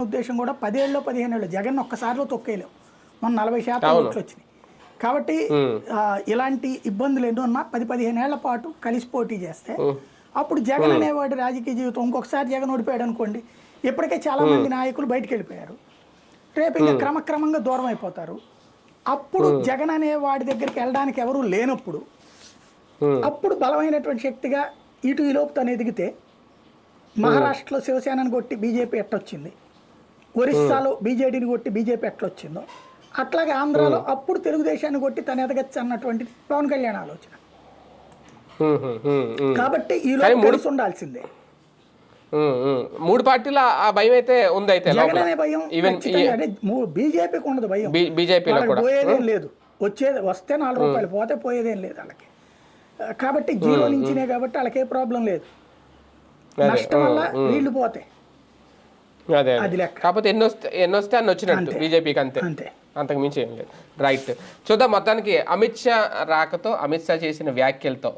ఉద్దేశం కూడా 10 ఏళ్ళు 15 ఏళ్ళు జగన్ ఒక్కసారిలో తొక్కేయలేవు. మన 40% ఓట్లు వచ్చినాయి కాబట్టి ఇలాంటి ఇబ్బందులు ఎన్నో ఉన్నా 10-15 ఏళ్ల పాటు కలిసి పోటీ చేస్తే అప్పుడు జగన్ అనేవాడి రాజకీయ జీవితం ఇంకొకసారి జగన్ ఓడిపోయాడు అనుకోండి, ఇప్పటికే చాలా మంది నాయకులు బయటకు వెళ్ళిపోయారు, రేపు ఇంకా క్రమక్రమంగా దూరం అయిపోతారు. అప్పుడు జగన్ అనే వాడి దగ్గరికి వెళ్ళడానికి ఎవరు లేనప్పుడు అప్పుడు బలమైనటువంటి శక్తిగా ఇటు ఈ లోపు తను ఎదిగితే మహారాష్ట్రలో శివసేనని కొట్టి బీజేపీ ఎట్టొచ్చింది, ఒరిస్సాలో బీజేడీని కొట్టి బీజేపీ ఎట్లొచ్చిందో అట్లాగే ఆంధ్రాలో అప్పుడు తెలుగుదేశాన్ని కొట్టి తను ఎదగచ్చు అన్నటువంటి పవన్ కళ్యాణ్ ఆలోచన. కాబట్టి ఈ లోపు కలిసి ఉండాల్సిందే. 3 పార్టీల ఆ భయం అయితే ఉంది. అయితే జగన్ అనే భయం బీజేపీకి ఉండదు, భయం పోయేదేం లేదు, వస్తే 4 రూపాయలు పోతే పోయేదేం లేదు వాళ్ళకి. కాబట్టి జీరో నుంచినే కాబట్టి వాళ్ళకి ఏ ప్రాబ్లం లేదు, నష్టం వల్ల వీళ్ళు పోతే అది లెక్క. కాకపోతే ఎన్నొస్తే అన్ని వచ్చినట్టు బీజేపీకి, అంతే, అంతకు మించి ఏం లేదు. రైట్, చూద్దాం. మొత్తానికి అమిత్ షా రాకతో, అమిత్ షా చేసిన వ్యాఖ్యలతో